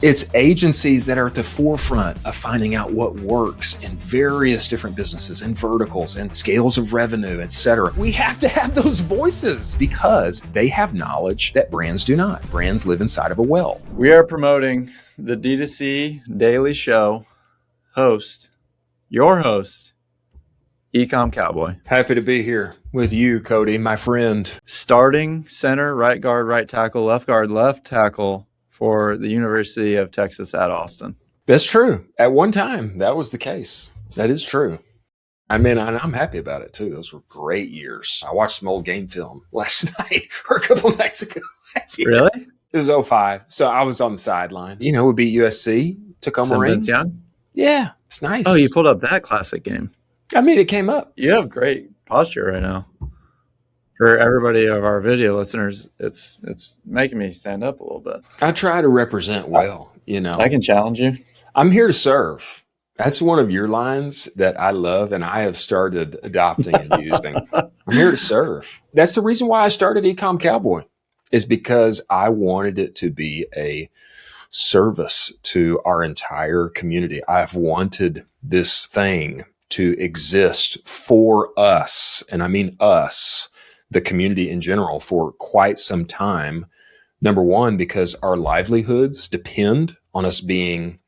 It's agencies that are at the forefront of finding out what works in various different businesses and verticals and scales of revenue, etc. We have to have those voices because they have knowledge that brands do not. Brands live inside of a well. We are promoting the D2C Daily Show your host, Ecomm Cowboy. Happy to be here with you, Cody, my friend. Starting center, right guard, right tackle, left guard, left tackle for the University of Texas at Austin. That's true. At one time, that was the case. That is true. I mean, I'm happy about it too. Those were great years. I watched some old game film last night or a couple nights ago. Really? It was 2005. So I was on the sideline. You know, we beat USC, took home a ring. Yeah, it's nice. Oh, you pulled up that classic game. I mean, it came up. You have great posture right now. For everybody of our video listeners, it's making me stand up a little bit. I try to represent well, you know. I can challenge you. I'm here to serve. That's one of your lines that I love and I have started adopting and using. I'm here to serve. That's the reason why I started Ecomm Cowboy, is because I wanted it to be a service to our entire community. I've wanted this thing to exist for us, and I mean us, the community in general, for quite some time. Number one, because our livelihoods depend on us being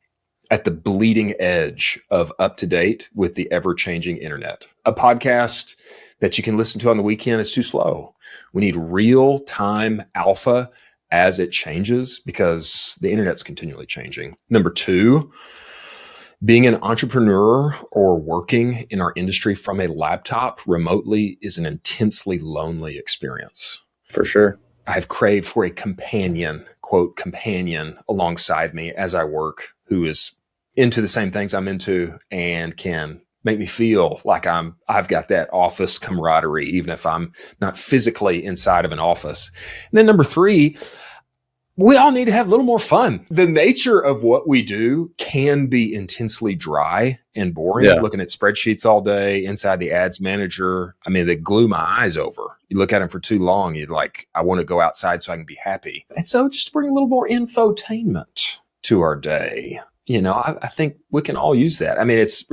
at the bleeding edge of up to date with the ever-changing internet. A podcast that you can listen to on the weekend is too slow. We need real-time alpha as it changes because the internet's continually changing. Number two, being an entrepreneur or working in our industry from a laptop remotely is an intensely lonely experience. For sure. I've craved for a companion, quote, companion alongside me as I work, who is into the same things I'm into and can make me feel like I've got that office camaraderie, even if I'm not physically inside of an office. And then number three, we all need to have a little more fun. The nature of what we do can be intensely dry and boring. Yeah. Looking at spreadsheets all day inside the ads manager. I mean, they glue my eyes over. You look at them for too long, you're like, I want to go outside so I can be happy. And so just bring a little more infotainment to our day. You know, I think we can all use that. I mean, it's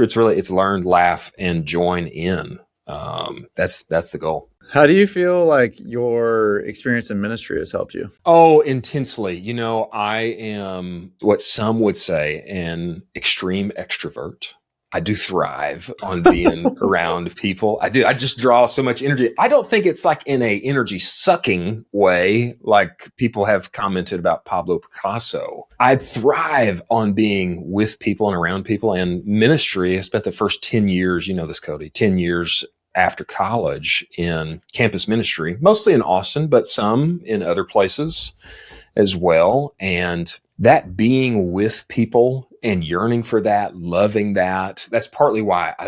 learn, laugh, and join in. That's the goal. How do you feel like your experience in ministry has helped you? Oh, intensely. You know, I am what some would say an extreme extrovert. I do thrive on being around people. I do. I just draw so much energy. I don't think it's like in a energy sucking way, like people have commented about Pablo Picasso. I thrive on being with people and around people, and ministry. I spent the first 10 years, you know this, Cody, 10 years after college in campus ministry, mostly in Austin, but some in other places as well. And that being with people and yearning for that, loving that, that's partly why I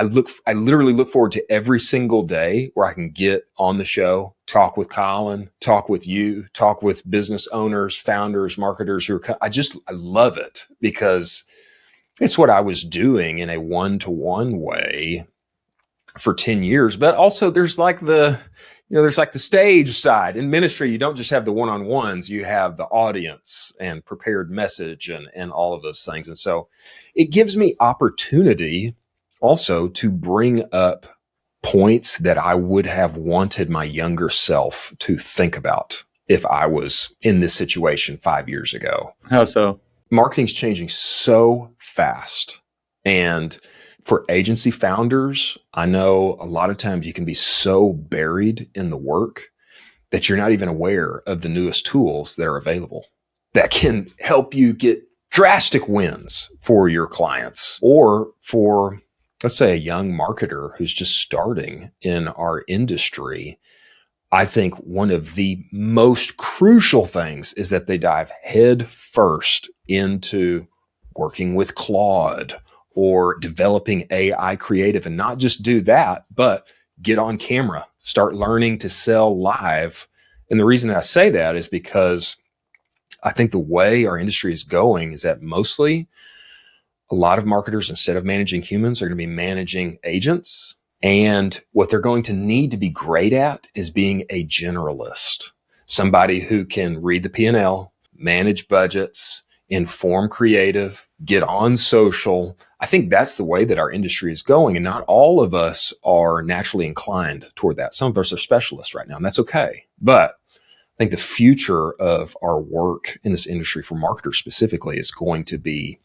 literally look forward to every single day where I can get on the show, talk with Colin, talk with you, talk with business owners, founders, marketers I love it because it's what I was doing in a one-to-one way for 10 years. But also there's like the stage side in ministry. You don't just have the one-on-ones, you have the audience and prepared message and all of those things. And so it gives me opportunity also to bring up points that I would have wanted my younger self to think about if I was in this situation 5 years ago. How so? Marketing's changing so fast. And for agency founders, I know a lot of times you can be so buried in the work that you're not even aware of the newest tools that are available that can help you get drastic wins for your clients or for, let's say, a young marketer who's just starting in our industry. I think one of the most crucial things is that they dive head first into working with Claude or developing AI creative, and not just do that, but get on camera, start learning to sell live. And the reason that I say that is because I think the way our industry is going is that mostly a lot of marketers, instead of managing humans, are going to be managing agents. And what they're going to need to be great at is being a generalist, somebody who can read the P&L, manage budgets, inform creative, get on social. I think that's the way that our industry is going. And not all of us are naturally inclined toward that. Some of us are specialists right now, and that's okay. But I think the future of our work in this industry for marketers specifically is going to be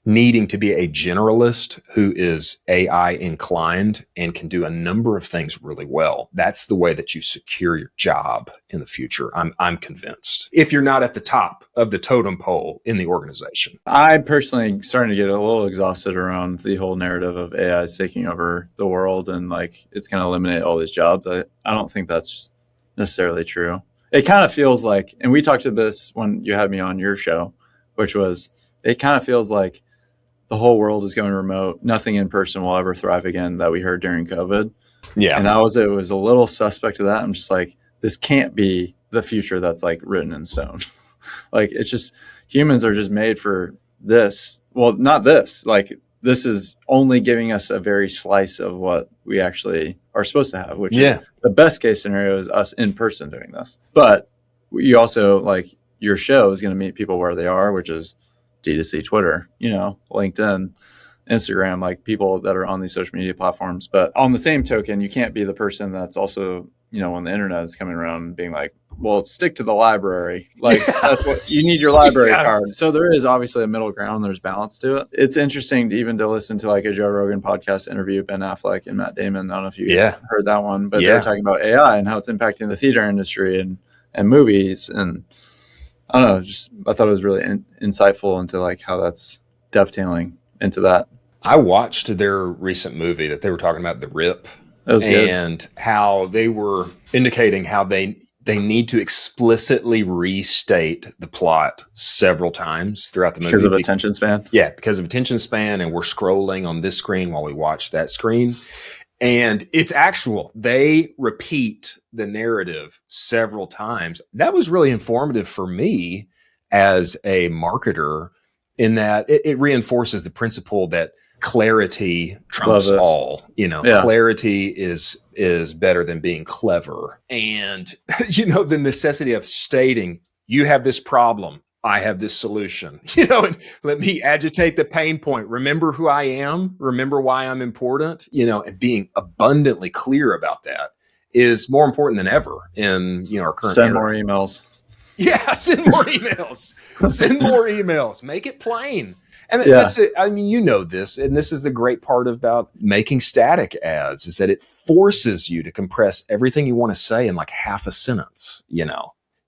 needing to be a generalist who is AI inclined and can do a number of things really well. That's the way that you secure your job in the future. I'm convinced. If you're not at the top of the totem pole in the organization. I'm personally starting to get a little exhausted around the whole narrative of AI is taking over the world and like it's going to eliminate all these jobs. I don't think that's necessarily true. It kind of feels like, and we talked about this when you had me on your show, which was, it kind of feels like the whole world is going remote. Nothing in person will ever thrive again that we heard during COVID. Yeah. And it was a little suspect to that. I'm just like, this can't be the future that's like written in stone. Like it's just, humans are just made for this. Well, not this, like this is only giving us a very slice of what we actually are supposed to have, which is the best case scenario is us in person doing this. But you also like your show is going to meet people where they are, which is D2C, Twitter, LinkedIn, Instagram, like people that are on these social media platforms. But on the same token, you can't be the person that's also, when the internet is coming around and being like, well, stick to the library. Like that's what you need your library card. So there is obviously a middle ground. There's balance to it. It's interesting to listen to like a Joe Rogan podcast interview, Ben Affleck and Matt Damon. I don't know if you heard that one, but they're talking about AI and how it's impacting the theater industry and movies. And I don't know, I thought it was really insightful into like how that's dovetailing into that. I watched their recent movie that they were talking about, The Rip, and how they were indicating how they need to explicitly restate the plot several times throughout the movie. Because of attention span? Yeah, because of attention span, and we're scrolling on this screen while we watch that screen. And it's actual. They repeat the narrative several times. That was really informative for me as a marketer in that it reinforces the principle that clarity trumps all. Clarity is better than being clever. And, the necessity of stating, you have this problem. I have this solution, and let me agitate the pain point. Remember who I am. Remember why I'm important, and being abundantly clear about that is more important than ever in, our current Send era. more emails. Yeah. Send more emails, send more emails, make it plain. And that's it. I mean, this, and this is the great part about making static ads is that it forces you to compress everything you want to say in like half a sentence,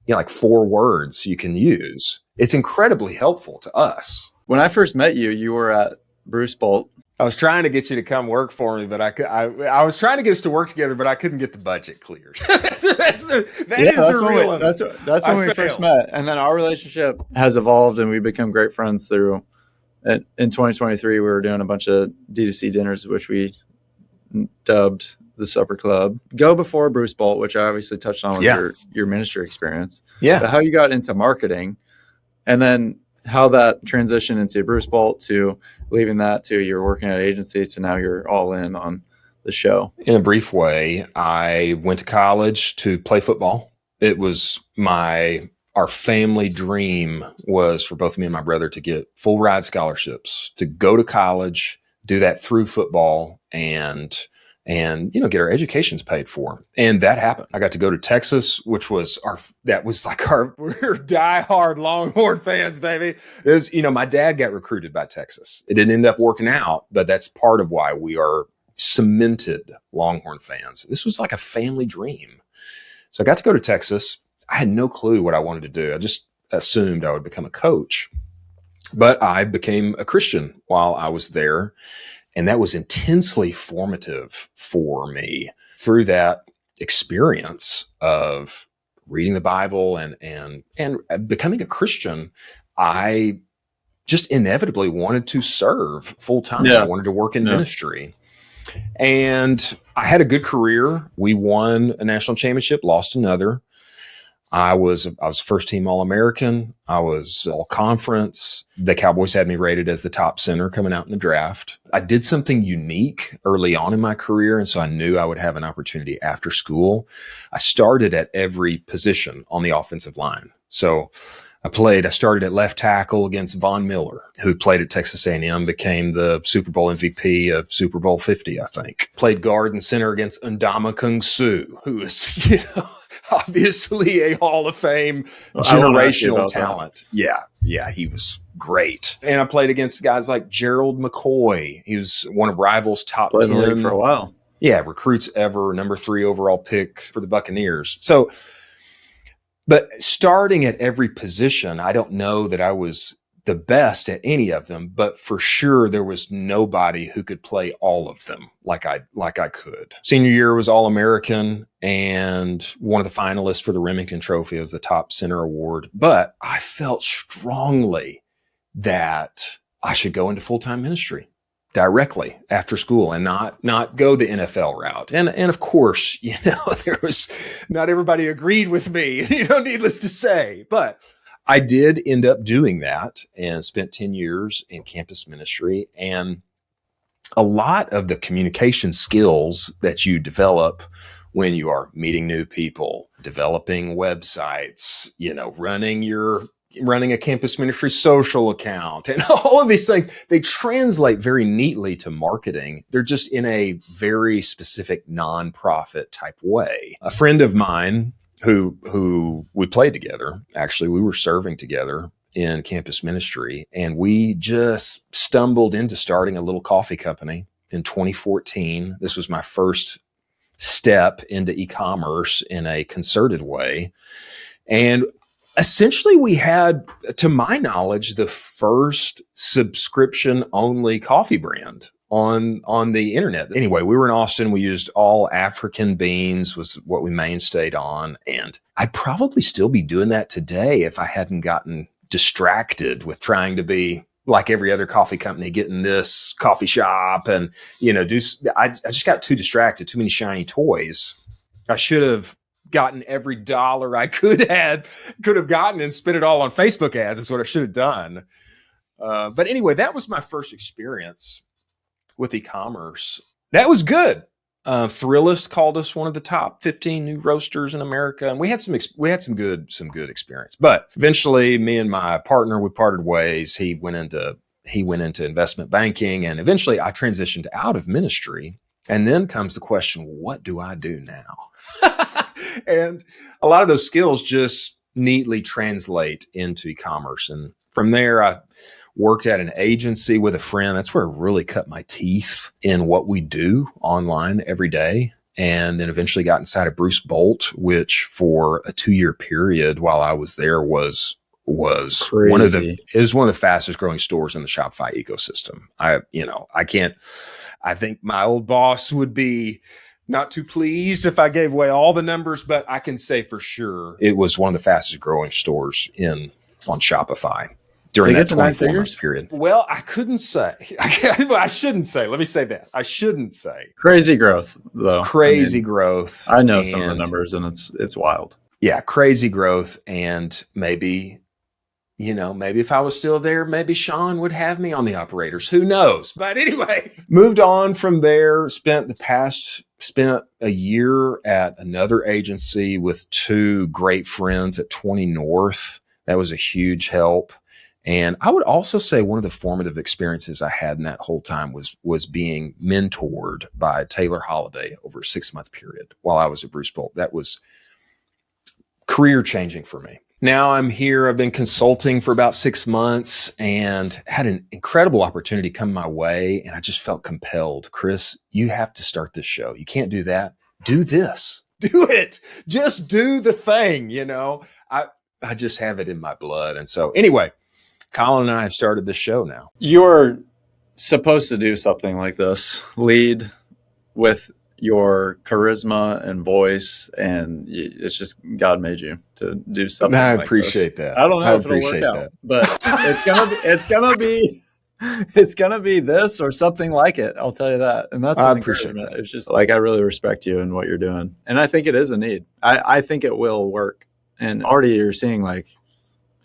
like 4 words you can use. It's incredibly helpful to us. When I first met you, you were at Bruce Bolt. I was trying to get you to come work for me, but I was trying to get us to work together, but I couldn't get the budget cleared. That's when we first met. And then our relationship has evolved and we've become great friends through. In 2023, we were doing a bunch of D2C dinners, which we dubbed the Supper Club. Go before Bruce Bolt, which I obviously touched on with your ministry experience. Yeah. But how you got into marketing and then how that transitioned into Bruce Bolt to leaving that to you're working at an agency to now you're all in on the show. In a brief way, I went to college to play football. It was our family dream was for both me and my brother to get full ride scholarships, to go to college, do that through football and get our educations paid for. And that happened. I got to go to Texas, which was we're diehard Longhorn fans, baby. It was, my dad got recruited by Texas. It didn't end up working out, but that's part of why we are cemented Longhorn fans. This was like a family dream. So I got to go to Texas. I had no clue what I wanted to do. I just assumed I would become a coach, but I became a Christian while I was there. And that was intensely formative for me through that experience of reading the Bible and becoming a Christian. I just inevitably wanted to serve full time. I wanted to work in ministry. And I had a good career. We won a national championship, lost another. I was first team All-American. I was all conference. The Cowboys had me rated as the top center coming out in the draft. I did something unique early on in my career, and so I knew I would have an opportunity after school. I started at every position on the offensive line. So I started at left tackle against Von Miller, who played at Texas A&M, became the Super Bowl MVP of Super Bowl 50, I think. Played guard and center against Ndama Kung Su, who is, obviously a Hall of Fame generational talent. Yeah, he was great. And I played against guys like Gerald McCoy. He was one of Rivals' top 10 in the league for a while. Yeah, recruits ever, number 3 overall pick for the Buccaneers. So, but starting at every position, I don't know that I was the best at any of them, but for sure there was nobody who could play all of them like I could. Senior year was All-American and one of the finalists for the Remington Trophy as the top center award. But I felt strongly that I should go into full-time ministry directly after school and not go the NFL route. And of course, there was not everybody agreed with me, needless to say, but I did end up doing that and spent 10 years in campus ministry. And a lot of the communication skills that you develop when you are meeting new people, developing websites, running a campus ministry social account and all of these things, they translate very neatly to marketing. They're just in a very specific nonprofit type way. A friend of mine who we played together, actually, we were serving together in campus ministry, and we just stumbled into starting a little coffee company in 2014. This was my first step into e-commerce in a concerted way. And essentially, we had, to my knowledge, the first subscription-only coffee brand on the internet. Anyway, we were in Austin. We used all African beans was what we mainstayed on. And I'd probably still be doing that today if I hadn't gotten distracted with trying to be like every other coffee company, getting this coffee shop and, I just got too distracted, too many shiny toys. I should have gotten every dollar I could have gotten and spent it all on Facebook ads. That's what I should have done. But anyway, that was my first experience with e-commerce. That was good. Thrillist called us one of the top 15 new roasters in America, and we had some good experience. But eventually, me and my partner, we parted ways. He went into investment banking, and eventually, I transitioned out of ministry. And then comes the question: what do I do now? And a lot of those skills just neatly translate into e-commerce. And from there, I worked at an agency with a friend. That's where I really cut my teeth in what we do online every day. And then eventually got inside of Bruce Bolt, which for a 2-year period while I was there was crazy. one of the fastest growing stores in the Shopify ecosystem. I think my old boss would be not too pleased if I gave away all the numbers, but I can say for sure it was one of the fastest growing stores on Shopify during that 24-month period. Well, I couldn't say. I shouldn't say. Let me say that. I shouldn't say. Crazy growth, though. Crazy growth. I know some of the numbers, and it's wild. Yeah, crazy growth. And maybe if I was still there, maybe Sean would have me on the operators. Who knows? But anyway, moved on from there, spent a year at another agency with 2 great friends at 20 North. That was a huge help. And I would also say one of the formative experiences I had in that whole time was being mentored by Taylor Holiday over a 6-month period while I was at Bruce Bolt. That was career changing for me. Now I'm here. I've been consulting for about 6 months and had an incredible opportunity come my way. And I just felt compelled. Chris, you have to start this show. You can't do that. Do this. Do it. Just do the thing. I just have it in my blood. And so anyway, Colin and I have started this show now. You're supposed to do something like this. Lead with your charisma and voice, and it's just God made you to do something. I like appreciate this. that. I don't know if it'll work out, but it's gonna be this or something like it. I'll tell you that, and that's I appreciate that. It's just like I really respect you and what you're doing, and I think it is a need. I think it will work, and already you're seeing like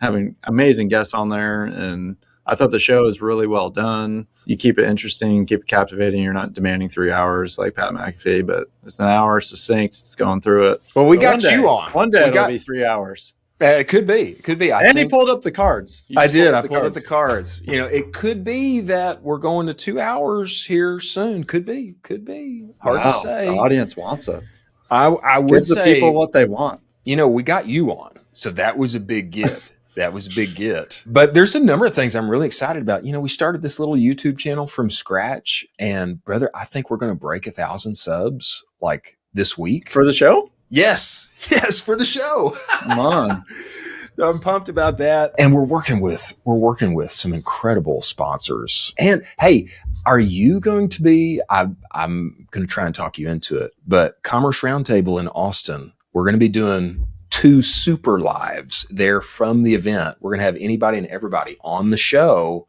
having amazing guests on there, and I thought the show is really well done. You keep it interesting, keep it captivating. You're not demanding 3 hours like Pat McAfee, but it's an hour succinct. It's going through it. Well, we got you on. One day it'll be 3 hours. It could be. It could be. And he pulled up the cards. I did. I pulled up the cards. You know, it could be that we're going to 2 hours here soon. Could be. Could be. Hard to say. The audience wants it. I would Give say the people what they want. You know, we got you on. So that was a big get. That was a big get. But there's a number of things I'm really excited about. You know, we started this little YouTube channel from scratch. And brother, I think we're going to break 1,000 subs like this week. For the show? Yes, for the show. Come on. I'm pumped about that. And we're working with some incredible sponsors. And hey, are you going to be, I'm going to try and talk you into it, but Commerce Roundtable in Austin, we're going to be doing 2 super lives there from the event. We're going to have anybody and everybody on the show.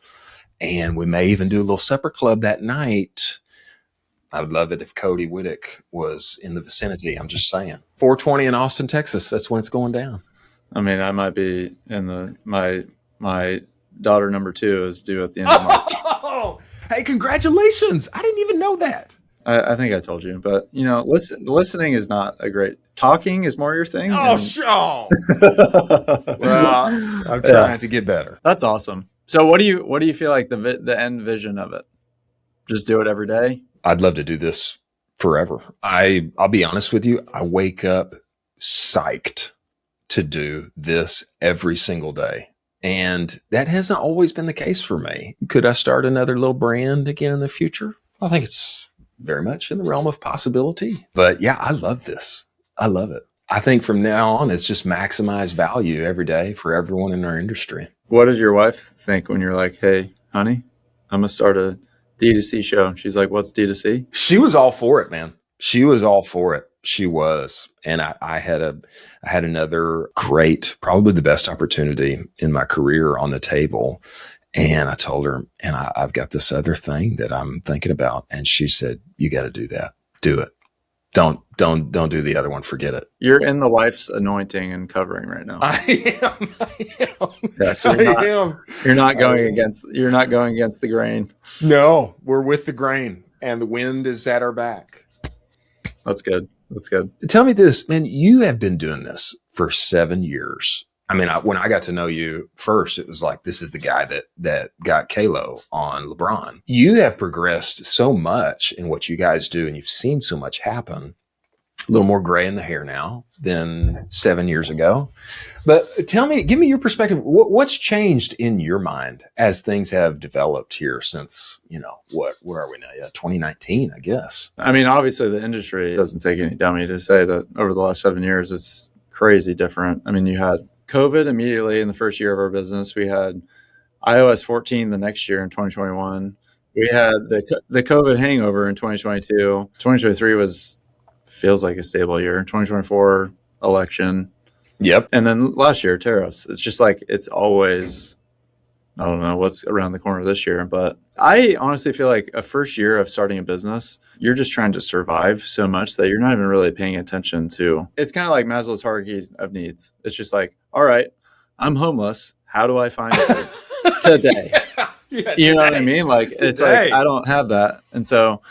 And we may even do a little supper club that night. I would love it if Cody Whittick was in the vicinity. I'm just saying. 420 in Austin, Texas. That's when it's going down. I mean, I might be in my daughter number 2 is due at the end of March. Oh, hey, congratulations. I didn't even know that. I think I told you, but you know, listening is not a great, talking is more your thing. Oh, sure. Well, I'm trying to get better. That's awesome. So what do you feel like the end vision of it? Just do it every day? I'd love to do this forever. I'll be honest with you. I wake up psyched to do this every single day. And that hasn't always been the case for me. Could I start another little brand again in the future? I think it's very much in the realm of possibility. But yeah, I love this. I love it. I think from now on, it's just maximize value every day for everyone in our industry. What did your wife think when you're like, hey, honey, I'm going to start a D2C show? She's like, what's D2C? She was all for it, man. She was all for it. She was. And I had another great, probably the best opportunity in my career on the table. And I told her, and I've got this other thing that I'm thinking about. And she said, you got to do that. Do it. Don't do the other one. Forget it. You're in the wife's anointing and covering right now. I am. Yeah, so you're not going against the grain. No, we're with the grain and the wind is at our back. That's good. That's good. Tell me this, man, you have been doing this for 7 years. I mean, when I got to know you first, it was like, this is the guy that got Kalo on LeBron. You have progressed so much in what you guys do, and you've seen so much happen. A little more gray in the hair now than 7 years ago. But tell me, give me your perspective. What's changed in your mind as things have developed here since, you know, where are we now? Yeah, 2019, I guess. I mean, obviously the industry doesn't take any dummy to say that over the last 7 years, it's crazy different. I mean, you had COVID immediately in the first year of our business. We had iOS 14 the next year in 2021. We had the COVID hangover in 2022. 2023 feels like a stable year. 2024 election. Yep. And then last year, tariffs. It's just like, it's always, I don't know what's around the corner this year, but I honestly feel like a first year of starting a business, you're just trying to survive so much that you're not even really paying attention to. It's kind of like Maslow's hierarchy of needs. It's just like, all right, I'm homeless. How do I find it today? Yeah, you know what I mean? Like, it's like, I don't have that. And so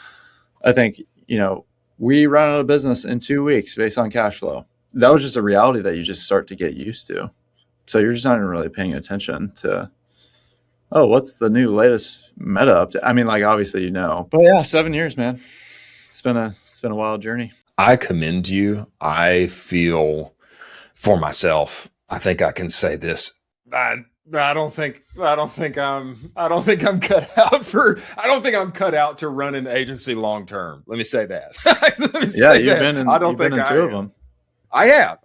I think, you know, we run out of business in 2 weeks based on cash flow. That was just a reality that you just start to get used to. So you're just not even really paying attention to, oh, what's the new latest meta update? I mean, like, obviously, you know, but yeah, 7 years, man. It's been a wild journey. I commend you. I feel for myself, I think I can say this. I don't think I'm cut out to run an agency long term. Let me say that. You've been in 2 of them. I have.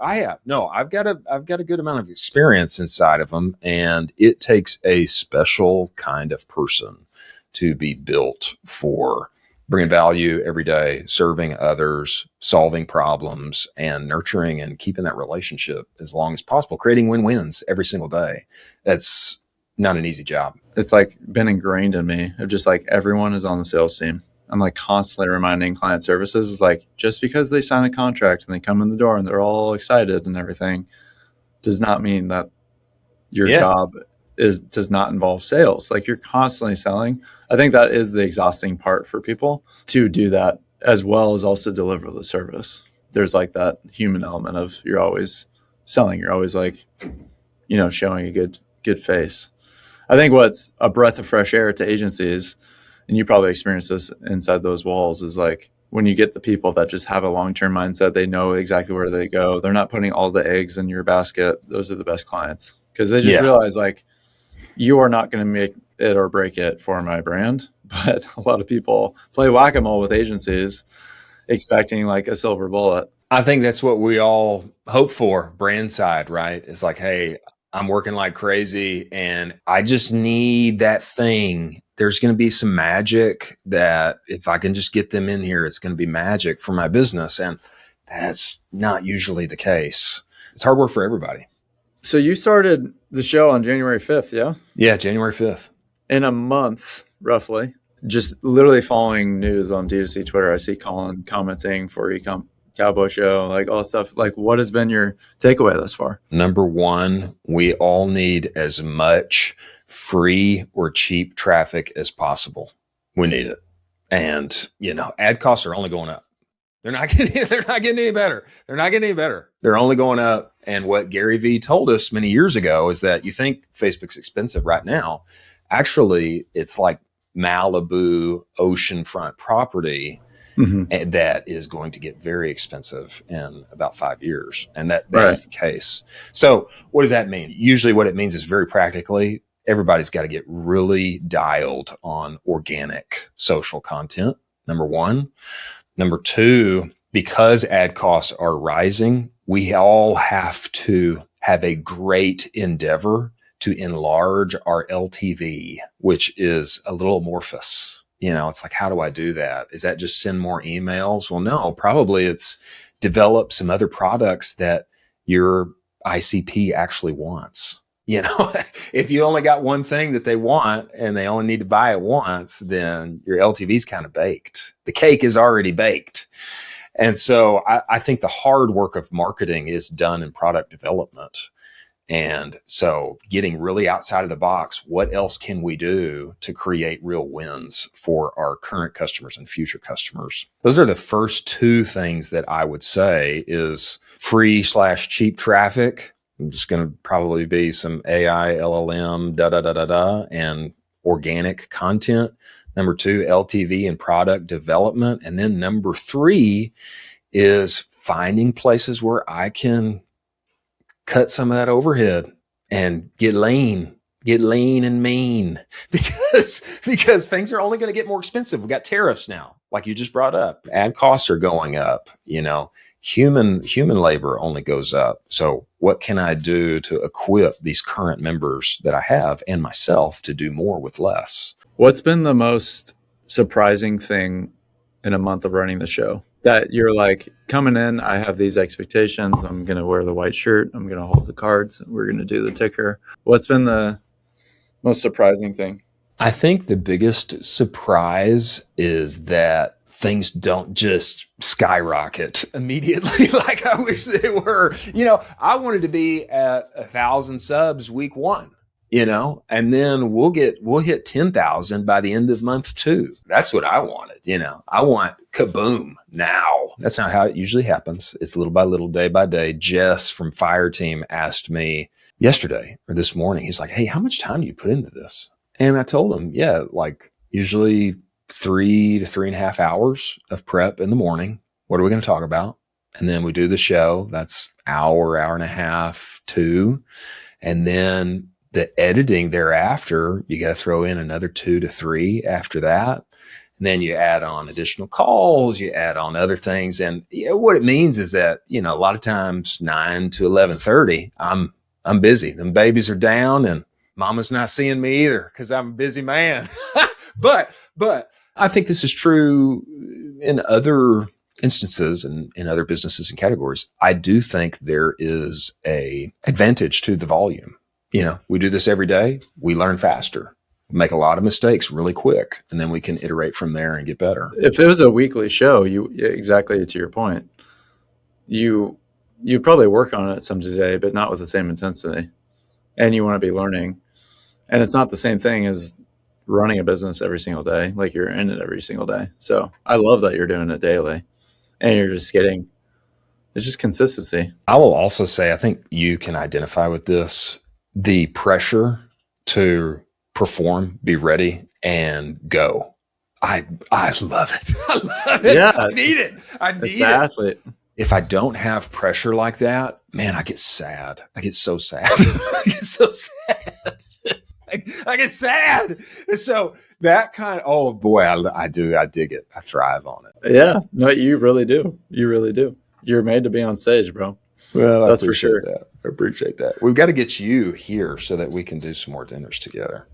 No, I've got a good amount of experience inside of them, and it takes a special kind of person to be built for bringing value every day, serving others, solving problems, and nurturing and keeping that relationship as long as possible, creating win-wins every single day. That's not an easy job. It's like been ingrained in me of just like everyone is on the sales team. I'm like constantly reminding client services is like, just because they sign a contract and they come in the door and they're all excited and everything does not mean that your job does not involve sales. Like, you're constantly selling. I think that is the exhausting part for people, to do that as well as also deliver the service. There's like that human element of you're always selling. You're always like, showing a good face. I think what's a breath of fresh air to agencies, and you probably experience this inside those walls, is like when you get the people that just have a long-term mindset, they know exactly where they go. They're not putting all the eggs in your basket. Those are the best clients because they just realize like you are not going to make it or break it for my brand. But a lot of people play whack-a-mole with agencies expecting like a silver bullet. I think that's what we all hope for, brand side, right? It's like, hey, I'm working like crazy and I just need that thing. There's going to be some magic that if I can just get them in here, it's going to be magic for my business. And that's not usually the case. It's hard work for everybody. So you started the show on January 5th, yeah? Yeah, January 5th. In a month, roughly. Just literally following news on D2C Twitter. I see Colin commenting for Ecomm Cowboy show, like all that stuff. Like, what has been your takeaway thus far? Number one, we all need as much free or cheap traffic as possible. We need it. And, ad costs are only going up. They're not getting any better. They're not getting any better. They're only going up. And what Gary Vee told us many years ago is that you think Facebook's expensive right now. Actually, it's like Malibu oceanfront property that is going to get very expensive in about 5 years. And that is the case. So what does that mean? Usually what it means is very practically, everybody's got to get really dialed on organic social content, number one. Number two, because ad costs are rising, we all have to have a great endeavor to enlarge our LTV, which is a little amorphous. It's like, how do I do that? Is that just send more emails? Well, no, probably it's develop some other products that your ICP actually wants. If you only got one thing that they want and they only need to buy it once, then your LTV is kind of baked. The cake is already baked. And so I think the hard work of marketing is done in product development. And so getting really outside of the box, what else can we do to create real wins for our current customers and future customers? Those are the first two things that I would say is free/cheap traffic. I'm just going to probably be some AI, LLM, and organic content. Number two, LTV and product development. And then number three is finding places where I can cut some of that overhead and get lean and mean because things are only going to get more expensive. We've got tariffs now, like you just brought up. Ad costs are going up, human labor only goes up. So what can I do to equip these current members that I have and myself to do more with less? What's been the most surprising thing in a month of running the show? That you're like, coming in, I have these expectations. I'm going to wear the white shirt. I'm going to hold the cards. We're going to do the ticker. What's been the most surprising thing? I think the biggest surprise is that things don't just skyrocket immediately like I wish they were. I wanted to be at 1,000 subs week one. And then we'll hit 10,000 by the end of month 2. That's what I wanted. I want kaboom now. That's not how it usually happens. It's little by little, day by day. Jess from Fire Team asked me yesterday or this morning. He's like, hey, how much time do you put into this? And I told him, yeah, like usually 3 to 3.5 hours of prep in the morning. What are we going to talk about? And then we do the show. That's hour and a half, 2. And then the editing thereafter, you got to throw in another 2 to 3 after that. And then you add on additional calls, you add on other things. And what it means is that, a lot of times 9 to 11:30, I'm busy. Them babies are down and mama's not seeing me either because I'm a busy man. But I think this is true in other instances and in other businesses and categories. I do think there is a advantage to the volume. We do this every day. We learn faster, make a lot of mistakes really quick, and then we can iterate from there and get better. If it was a weekly show, exactly to your point, you'd probably work on it some today, but not with the same intensity. And you want to be learning. And it's not the same thing as running a business every single day. Like you're in it every single day. So I love that you're doing it daily and you're just getting It's just consistency. I will also say, I think you can identify with this, the pressure to perform, be ready, and go. I love it. I love it. Yeah, I need it. I need the it. athlete. If I don't have pressure like that, man, I get sad. I get so sad. I get so sad. I get sad. And so that kind of, oh boy, I do. I dig it. I thrive on it. Yeah. No, you really do. You really do. You're made to be on stage, bro. Well, that's for sure. I appreciate that. We've got to get you here so that we can do some more dinners together.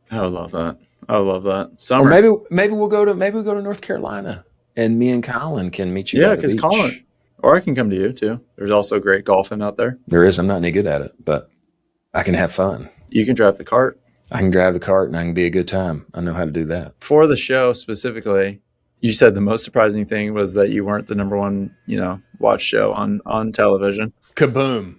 I would love that. I would love that. Summer. Or maybe we'll go to North Carolina, and me and Colin can meet you. Yeah, because Colin, or I can come to you too. There's also great golfing out there. There is. I'm not any good at it, but I can have fun. You can drive the cart. I can drive the cart, and I can be a good time. I know how to do that. For the show specifically, you said the most surprising thing was that you weren't the number one, watch show on television. Kaboom.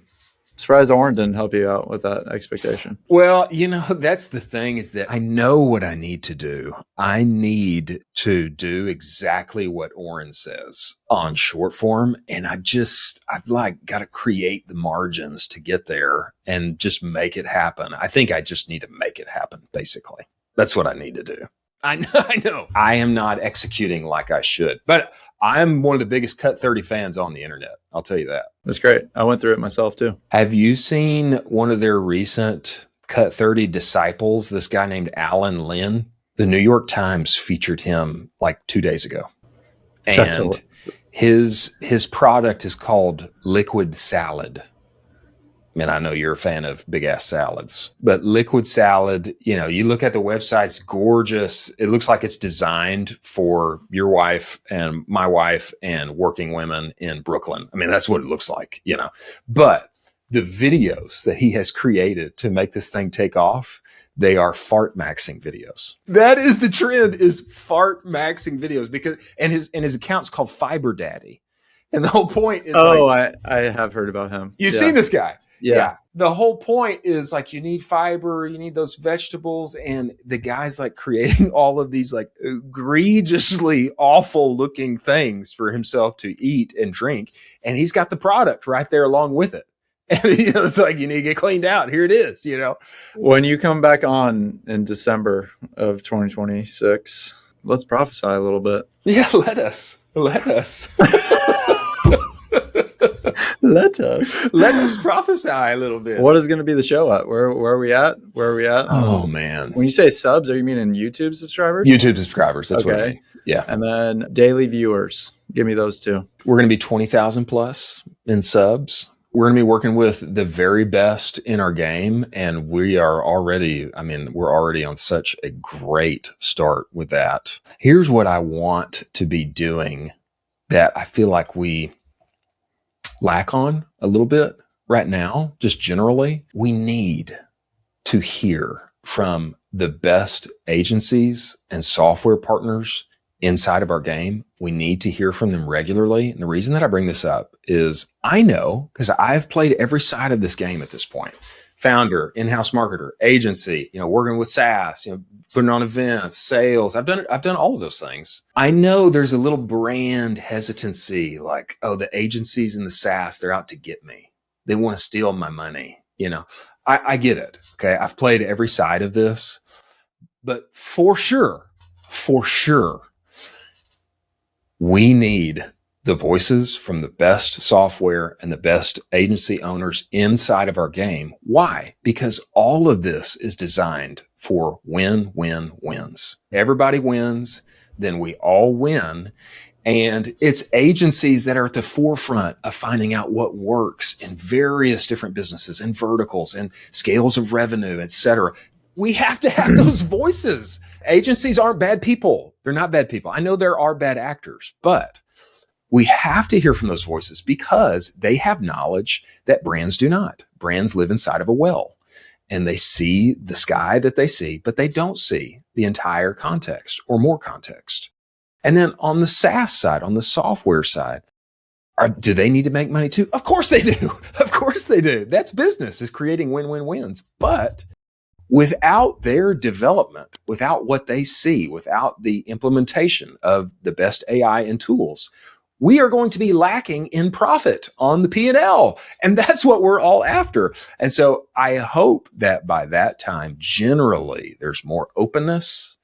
Surprised Oren didn't help you out with that expectation. Well, that's the thing, is that I know what I need to do. I need to do exactly what Oren says on short form. And I've got to create the margins to get there and just make it happen. I think I just need to make it happen, basically. That's what I need to do. I know. I am not executing like I should, but I'm one of the biggest Cut 30 fans on the internet. I'll tell you that. That's great. I went through it myself too. Have you seen one of their recent Cut 30 disciples, this guy named Alan Lynn? The New York Times featured him like 2 days ago. And his product is called Liquid Salad. Man, I know you're a fan of big ass salads, but Liquid Salad, you look at the website, it's gorgeous. It looks like it's designed for your wife and my wife and working women in Brooklyn. I mean, that's what it looks like, but the videos that he has created to make this thing take off, they are fart maxing videos. That is the trend, is fart maxing videos, and his account's called Fiber Daddy. And the whole point is I have heard about him. You've seen this guy. Yeah. The whole point is like, you need fiber, you need those vegetables. And the guy's like creating all of these like egregiously awful looking things for himself to eat and drink. And he's got the product right there along with it. And it's like, you need to get cleaned out. Here it is, When you come back on in December of 2026, let's prophesy a little bit. Yeah, let us. Let us prophesy a little bit. What is going to be the show at? Where are we at? Oh man. When you say subs, are you meaning YouTube subscribers? YouTube subscribers. That's what I mean. Yeah. And then daily viewers. Give me those two. We're going to be 20,000 plus in subs. We're going to be working with the very best in our game. And we're already on such a great start with that. Here's what I want to be doing that I feel like we lack on a little bit right now, just generally. We need to hear from the best agencies and software partners inside of our game. We need to hear from them regularly. And the reason that I bring this up is I know, because I've played every side of this game at this point. Founder, in-house marketer, agency, working with SaaS, putting on events, sales. I've done all of those things. I know there's a little brand hesitancy, like, oh, the agencies and the SaaS, they're out to get me. They want to steal my money. I get it. Okay. I've played every side of this, but for sure, we need the voices from the best software and the best agency owners inside of our game. Why? Because all of this is designed for win-win-wins. Everybody wins, then we all win. And it's agencies that are at the forefront of finding out what works in various different businesses and verticals and scales of revenue, et cetera. We have to have those voices. Agencies aren't bad people. They're not bad people. I know there are bad actors, but we have to hear from those voices because they have knowledge that brands do not. Brands live inside of a well and they see the sky that they see, but they don't see the entire context or more context. And then on the SaaS side, on the software side, do they need to make money too? Of course they do. Of course they do. That's business, is creating win-win-wins. But without their development, without what they see, without the implementation of the best AI and tools, we are going to be lacking in profit on the P&L. And that's what we're all after. And so I hope that by that time, generally, there's more openness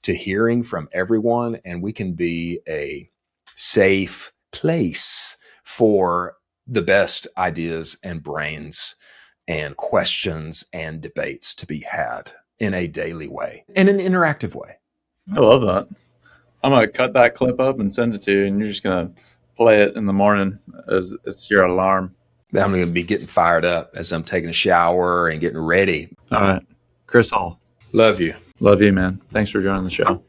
to hearing from everyone, and we can be a safe place for the best ideas and brains and questions and debates to be had in a daily way, in an interactive way. I love that. I'm going to cut that clip up and send it to you, and you're just going to play it in the morning as it's your alarm. I'm going to be getting fired up as I'm taking a shower and getting ready. All right. Chris Hall. Love you. Love you, man. Thanks for joining the show.